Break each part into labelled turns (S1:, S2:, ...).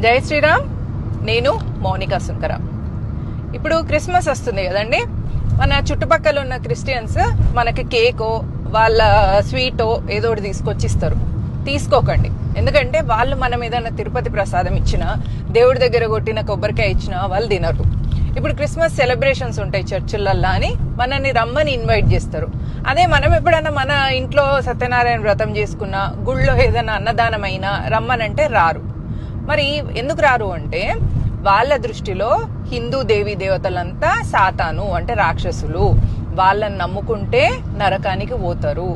S1: జై శ్రీరామ్. నేను మౌనికా సుంకర. ఇప్పుడు క్రిస్మస్ వస్తుంది కదండి. మన చుట్టుపక్కల ఉన్న క్రిస్టియన్స్ మనకి కేకో వాళ్ళ స్వీటో ఏదో ఒకటి తీసుకొచ్చి ఇస్తారు. తీసుకోకండి. ఎందుకంటే వాళ్ళు మనం ఏదైనా తిరుపతి ప్రసాదం ఇచ్చినా, దేవుడి దగ్గర కొట్టిన కొబ్బరికాయ ఇచ్చినా వాళ్ళు తినరు. ఇప్పుడు క్రిస్మస్ సెలబ్రేషన్స్ ఉంటాయి చర్చిలల్లో అని మనల్ని రమ్మని ఇన్వైట్ చేస్తారు. అదే మనం ఎప్పుడైనా మన ఇంట్లో సత్యనారాయణ వ్రతం చేసుకున్నా, గుళ్ళో ఏదైనా అన్నదానం అయినా రమ్మనంటే రారు. మరి ఎందుకు రారు అంటే వాళ్ళ దృష్టిలో హిందూ దేవీ దేవతలంతా సాతాను అంటే రాక్షసులు, వాళ్ళని నమ్ముకుంటే నరకానికి పోతారు.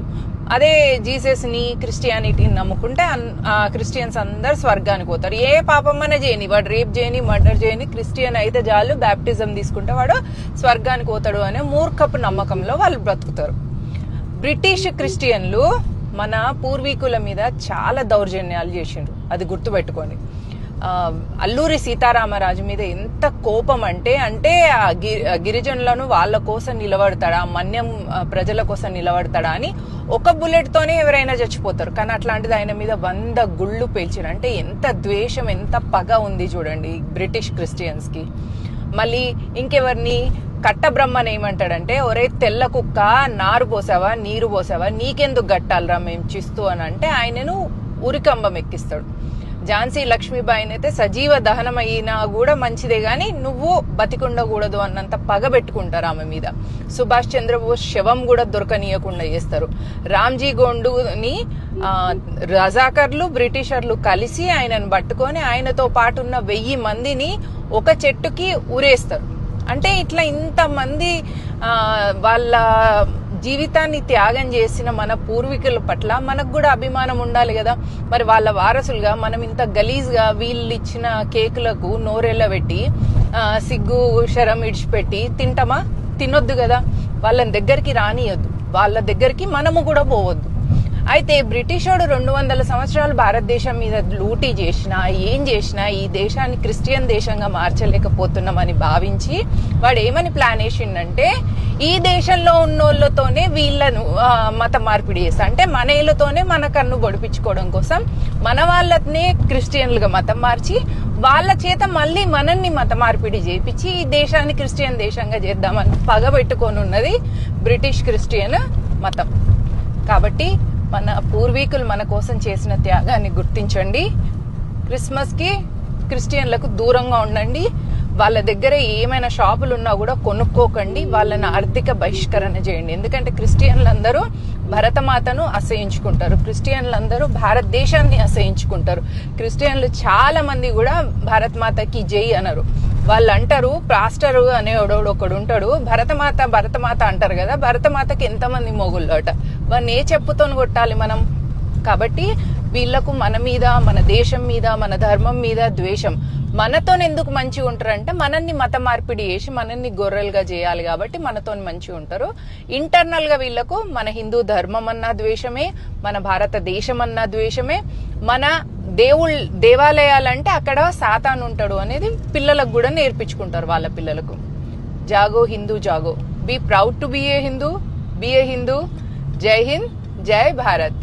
S1: అదే జీసస్ ని క్రిస్టియానిటీని నమ్ముకుంటే క్రిస్టియన్స్ అందరు స్వర్గానికి పోతారు. ఏ పాపమ్మనే చేయని, వాడు రేప్ చేయని, మర్డర్ చేయని, క్రిస్టియన్ అయితే చాలు బ్యాప్టిజం తీసుకుంటే వాడు స్వర్గానికి పోతాడు అనే మూర్ఖపు నమ్మకంలో వాళ్ళు బ్రతుకుతారు. బ్రిటిష్ క్రిస్టియన్లు మన పూర్వీకుల మీద చాలా దౌర్జన్యాలు చేసిండ్రు, అది గుర్తుపెట్టుకోండి. అల్లూరి సీతారామరాజు మీద ఎంత కోపం అంటే గిరిజనులను వాళ్ళ కోసం నిలబడతాడా, మన్యం ప్రజల కోసం నిలబడతాడా అని ఒక బుల్లెట్ తోనే ఎవరైనా చచ్చిపోతారు. కానీ అట్లాంటిది ఆయన మీద 100 గుళ్ళు పేల్చారు. అంటే ఎంత ద్వేషం, ఎంత పగ ఉంది చూడండి బ్రిటిష్ క్రిస్టియన్స్ కి. మళ్ళీ ఇంకెవరిని కట్టబ్రహ్మని ఏమంటాడంటే, ఒరే తెల్ల కుక్క, నారు పోసావా, నీరు పోసావా, నీకెందుకు గట్టాలరా మేము చిస్తూ అని అంటే ఆయనను ఉరికంబం ఎక్కిస్తాడు. ఝాన్సీ లక్ష్మీబాయిని అయితే సజీవ దహనం అయినా కూడా మంచిదే గాని నువ్వు బతికుండకూడదు అన్నంత పగ పెట్టుకుంటారు ఆమె మీద. సుభాష్ చంద్రబోస్ శవం కూడా దొరకనీయకుండా చేస్తారు. రామ్జీ గోండుని రజాకర్లు బ్రిటిషర్లు కలిసి ఆయనను పట్టుకొని ఆయనతో పాటు ఉన్న 1000 మందిని ఒక చెట్టుకి ఊరేస్తారు. అంటే ఇట్లా ఇంతమంది వాళ్ళ జీవితాన్ని త్యాగం చేసిన మన పూర్వీకుల పట్ల మనకు కూడా అభిమానం ఉండాలి కదా. మరి వాళ్ళ వారసులుగా మనం ఇంత గలీజ్గా వీళ్ళు ఇచ్చిన కేకులకు నోరెళ్ళ పెట్టి సిగ్గు శరం ఇడిచిపెట్టి తింటామా? తినొద్దు కదా. వాళ్ళని దగ్గరికి రానియొద్దు, వాళ్ళ దగ్గరికి మనము కూడా పోవద్దు. అయితే బ్రిటిషోడు 200 సంవత్సరాలు భారతదేశం మీద లూటీ చేసినా, ఏం చేసినా ఈ దేశాన్ని క్రిస్టియన్ దేశంగా మార్చలేకపోతున్నామని భావించి వాడు ఏమని ప్లాన్ వేసిండంటే, ఈ దేశంలో ఉన్నోళ్ళతోనే వీళ్ళను మత మార్పిడి చేస్తా, అంటే మన ఏళ్ళతోనే మన కన్ను పొడిపించుకోవడం కోసం మన వాళ్ళనే క్రిస్టియన్లుగా మతం మార్చి వాళ్ళ చేత మళ్ళీ మనల్ని మత మార్పిడి చేపించి ఈ దేశాన్ని క్రిస్టియన్ దేశంగా చేద్దామని పగబెట్టుకొని ఉన్నది బ్రిటిష్ క్రిస్టియన్ మతం. కాబట్టి మన పూర్వీకులు మన కోసం చేసిన త్యాగాన్ని గుర్తించండి. క్రిస్మస్ కి క్రిస్టియన్లకు దూరంగా ఉండండి. వాళ్ళ దగ్గర ఏమైనా షాపులు ఉన్నా కూడా కొనుక్కోకండి. వాళ్ళని ఆర్థిక బహిష్కరణ చేయండి. ఎందుకంటే క్రిస్టియన్లందరూ భరతమాతను అసహించుకుంటారు, క్రిస్టియన్లందరూ భారతదేశాన్ని అసహించుకుంటారు. క్రిస్టియన్లు చాలా మంది కూడా భారతమాతకి జై అనరు. వాళ్ళు అంటారు, పాస్టర్ అనేవాడు ఒకడు ఉంటాడు, భరతమాత అంటారు కదా, భరతమాతకి ఎంతమంది మొగుళ్ళు అట, వాడిని ఏ చెప్పుతో కొట్టాలి మనం? కాబట్టి వీళ్లకు మన మీద, మన దేశం మీద, మన ధర్మం మీద ద్వేషం. మనతో ఎందుకు మంచిగా ఉంటారంటే మనల్ని మత మార్పిడి చేసి మనల్ని గొర్రెలుగా చేయాలి కాబట్టి మనతో మంచిగా ఉంటారు. ఇంటర్నల్ గా వీళ్లకు మన హిందూ ధర్మం అన్న ద్వేషమే, మన భారతదేశం అన్న ద్వేషమే, మన దేవాలయాలంటే అక్కడ సాతాను ఉంటాడు అనేది పిల్లలకు కూడా నేర్పించుకుంటారు వాళ్ళ పిల్లలకు. జాగో హిందూ జాగో, be proud to be a Hindu, be a Hindu. జై హింద్, జై భారత్.